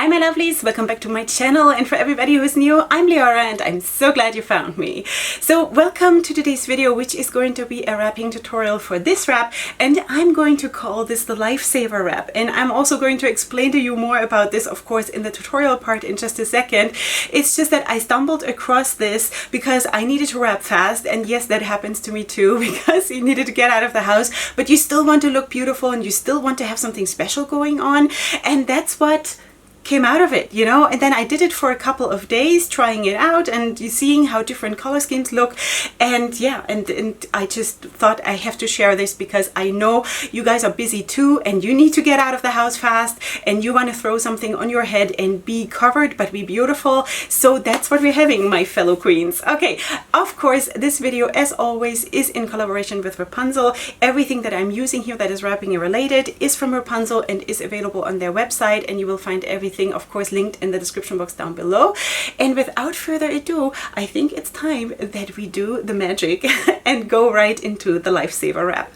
Hi my lovelies, welcome back to my channel, and for everybody who's new, I'm Leorah and I'm so glad you found me. So welcome to today's video, which is going to be a wrapping tutorial for this wrap, and I'm going to call this the Lifesaver wrap, and I'm also going to explain to you more about this, of course, in the tutorial part in just a second. It's just that I stumbled across this because I needed to wrap fast, and yes, that happens to me too, because you needed to get out of the house, but you still want to look beautiful and you still want to have something special going on, and that's what came out of it, you know. And then I did it for a couple of days, trying it out and seeing how different color schemes look, and yeah, and I just thought I have to share this because I know you guys are busy too and you need to get out of the house fast and you want to throw something on your head and be covered but be beautiful. So that's what we're having, my fellow queens. Okay, of course this video, as always, is in collaboration with Wrapunzel. Everything that I'm using here that is wrapping related is from Wrapunzel and is available on their website, and you will find everything, of course, linked in the description box down below. And without further ado, I think it's time that we do the magic and go right into the Lifesaver wrap.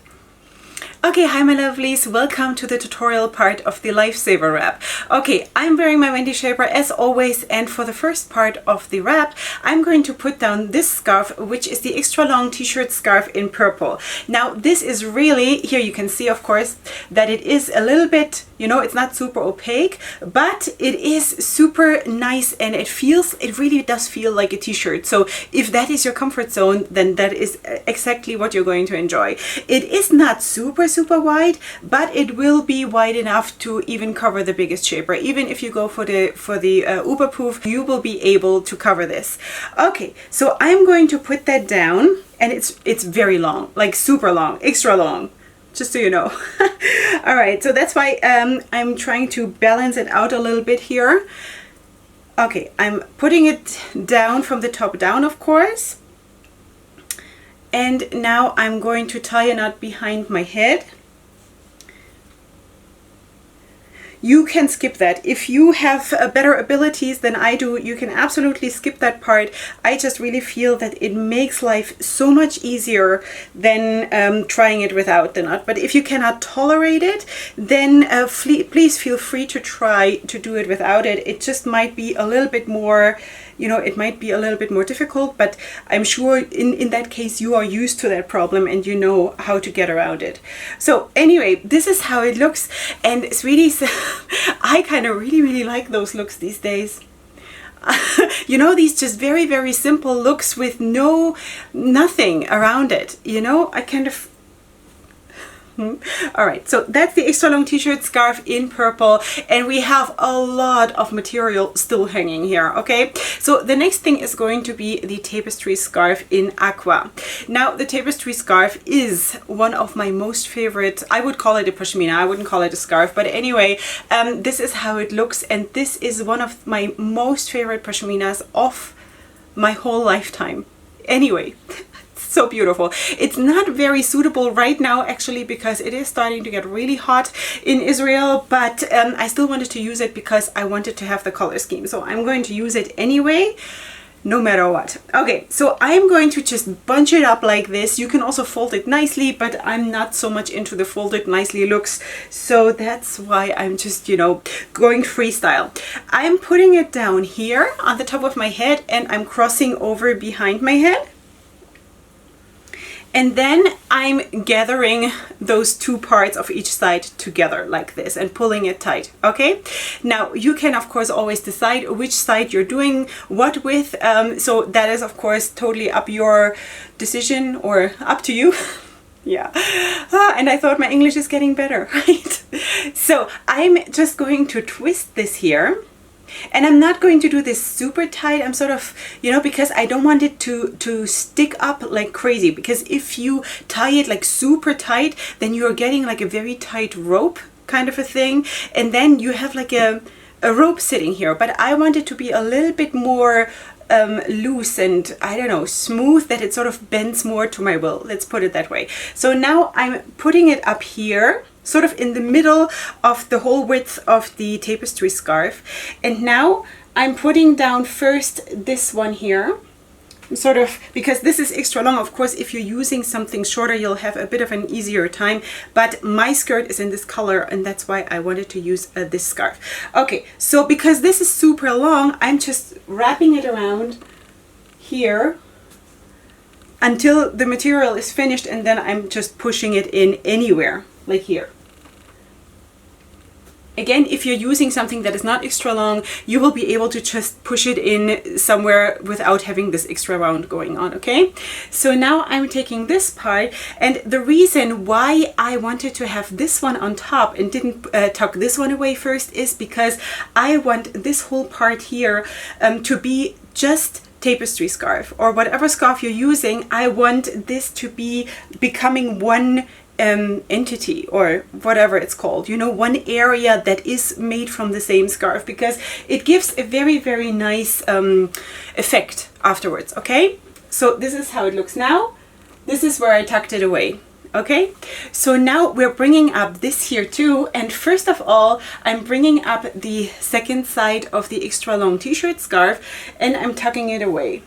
Okay, hi my lovelies, welcome to the tutorial part of the Lifesaver wrap. Okay, I'm wearing my Wendy shaper as always, and for the first part of the wrap, I'm going to put down this scarf, which is the extra long t-shirt scarf in purple. Now this is really, here you can see, of course, that it is a little bit, you know, it's not super opaque, but it is super nice and it really does feel like a t-shirt. So if that is your comfort zone, then that is exactly what you're going to enjoy. It is not super wide, but it will be wide enough to even cover the biggest shaper. Even if you go for the uber poof, you will be able to cover this. Okay, so I'm going to put that down, and it's very long, like super long, extra long, just so you know. All right, so that's why I'm trying to balance it out a little bit here. Okay, I'm putting it down from the top down, of course. And now I'm going to tie a knot behind my head. You can skip that. If you have better abilities than I do, you can absolutely skip that part. I just really feel that it makes life so much easier than trying it without the knot. But if you cannot tolerate it, then please feel free to try to do it without it. It just might be a little bit more, you know, it might be a little bit more difficult, but I'm sure in that case you are used to that problem and you know how to get around it. So anyway, this is how it looks, and sweeties, I kind of really like those looks these days. You know, these just very simple looks with nothing around it, you know. I kind of all right, so that's the extra long t-shirt scarf in purple, and we have a lot of material still hanging here. Okay, so the next thing is going to be the tapestry scarf in aqua. Now the tapestry scarf is one of my most favorite. I would call it a pashmina, I wouldn't call it a scarf, but anyway, this is how it looks, and this is one of my most favorite pashminas of my whole lifetime. Anyway, so beautiful. It's not very suitable right now actually, because it is starting to get really hot in Israel, but I still wanted to use it because I wanted to have the color scheme, so I'm going to use it anyway, no matter what. Okay, so I'm going to just bunch it up like this. You can also fold it nicely, but I'm not so much into the folded nicely looks, so that's why I'm just, you know, going freestyle. I'm putting it down here on the top of my head, and I'm crossing over behind my head. And then I'm gathering those two parts of each side together like this and pulling it tight. Okay, now you can of course always decide which side you're doing what with, so that is of course totally up your decision, or up to you. Yeah, and I thought my English is getting better, right? So I'm just going to twist this here. And I'm not going to do this super tight. I'm sort of, you know, because I don't want it to stick up like crazy, because if you tie it like super tight, then you're getting like a very tight rope kind of a thing, and then you have like a rope sitting here. But I want it to be a little bit more loose and, I don't know, smooth, that it sort of bends more to my will. Let's put it that way. So now I'm putting it up here, sort of in the middle of the whole width of the tapestry scarf. And now I'm putting down first this one here, sort of, because this is extra long. Of course, if you're using something shorter, you'll have a bit of an easier time, but my skirt is in this color, and that's why I wanted to use this scarf. Okay, so because this is super long, I'm just wrapping it around here until the material is finished, and then I'm just pushing it in anywhere, like here. Again, if you're using something that is not extra long, you will be able to just push it in somewhere without having this extra round going on, okay? So now I'm taking this part, and the reason why I wanted to have this one on top and didn't tuck this one away first is because I want this whole part here to be just tapestry scarf, or whatever scarf you're using. I want this to be becoming one entity, or whatever it's called, you know, one area that is made from the same scarf, because it gives a very, very nice effect afterwards, okay? So this is how it looks now. This is where I tucked it away. Okay, so now we're bringing up this here too, and first of all I'm bringing up the second side of the extra long t-shirt scarf, and I'm tucking it away.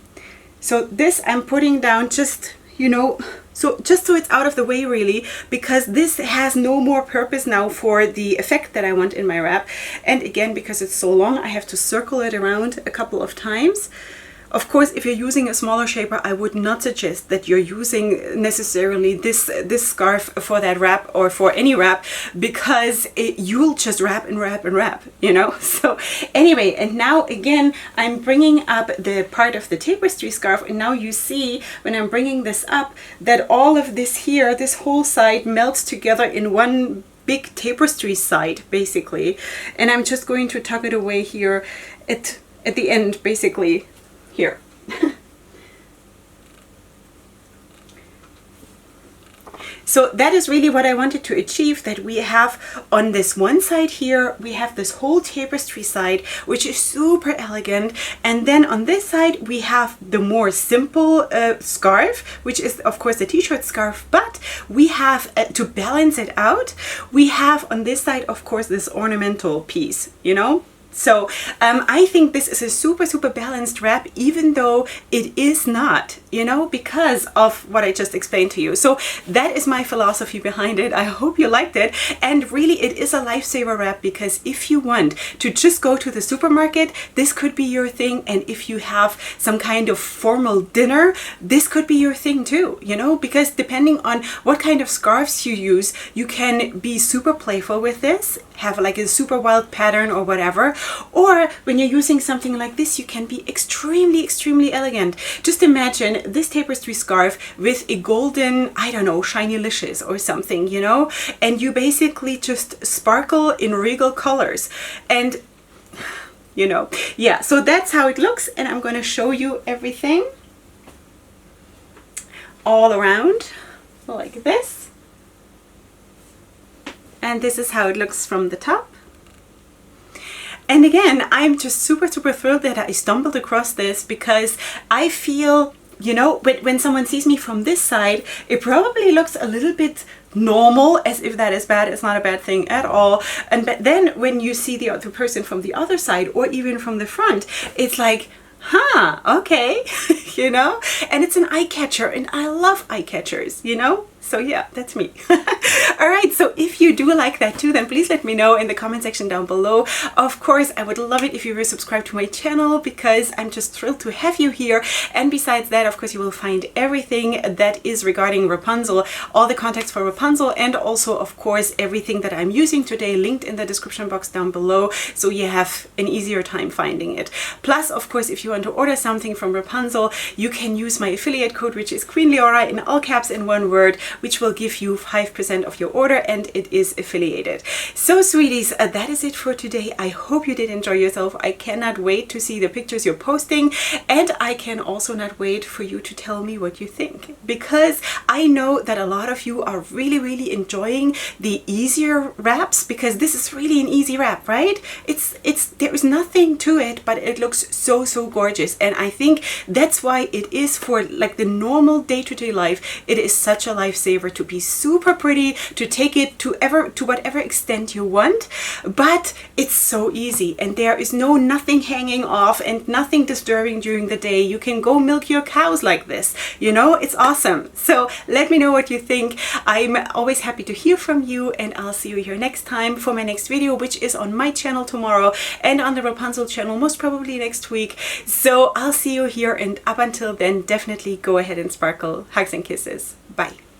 So this I'm putting down just, you know, so just so it's out of the way really, because this has no more purpose now for the effect that I want in my wrap. And again, because it's so long, I have to circle it around a couple of times. Of course, if you're using a smaller shaper, I would not suggest that you're using necessarily this scarf for that wrap, or for any wrap, because you'll just wrap and wrap and wrap, you know? So anyway, and now again, I'm bringing up the part of the tapestry scarf, and now you see when I'm bringing this up that all of this here, this whole side melts together in one big tapestry side, basically. And I'm just going to tuck it away here at the end, basically. Here. So that is really what I wanted to achieve, that we have on this one side here, we have this whole tapestry side, which is super elegant. And then on this side, we have the more simple scarf, which is of course the t-shirt scarf, but we have, to balance it out, we have on this side, of course, this ornamental piece, you know? So I think this is a super, super balanced wrap, even though it is not, you know, because of what I just explained to you. So that is my philosophy behind it. I hope you liked it. And really, it is a lifesaver wrap, because if you want to just go to the supermarket, this could be your thing. And if you have some kind of formal dinner, this could be your thing too, you know, because depending on what kind of scarves you use, you can be super playful with this, have like a super wild pattern or whatever. Or when you're using something like this, you can be extremely, extremely elegant. Just imagine this tapestry scarf with a golden, I don't know, shiny-licious or something, you know, and you basically just sparkle in regal colors. And, you know, yeah, so that's how it looks. And I'm going to show you everything all around like this. And this is how it looks from the top. And again, I'm just super, super thrilled that I stumbled across this, because I feel, you know, when someone sees me from this side, it probably looks a little bit normal, as if that is bad. It's not a bad thing at all. And but then when you see the other person from the other side, or even from the front, it's like, huh, okay, you know, and it's an eye catcher, and I love eye catchers, you know. So yeah, that's me. All right, so if you do like that too, then please let me know in the comment section down below. Of course, I would love it if you were subscribed to my channel, because I'm just thrilled to have you here. And besides that, of course, you will find everything that is regarding Wrapunzel, all the contacts for Wrapunzel, and also, of course, everything that I'm using today linked in the description box down below, so you have an easier time finding it. Plus, of course, if you want to order something from Wrapunzel, you can use my affiliate code, which is Queen Leorah in all caps in one word, which will give you 5% of your order, and it is affiliated. So sweeties, that is it for today. I hope you did enjoy yourself. I cannot wait to see the pictures you're posting, and I can also not wait for you to tell me what you think, because I know that a lot of you are really, really enjoying the easier wraps, because this is really an easy wrap, right? There is nothing to it, but it looks so, so gorgeous. And I think that's why it is, for like the normal day-to-day life, it is such a lifesaver lifesaver to be super pretty, to take it to whatever extent you want, but it's so easy and there is nothing hanging off and nothing disturbing during the day. You can go milk your cows like this, you know, it's awesome. So let me know what you think. I'm always happy to hear from you, and I'll see you here next time for my next video, which is on my channel tomorrow and on the Wrapunzel channel most probably next week. So I'll see you here, and up until then, definitely go ahead and sparkle. Hugs and kisses. Bye.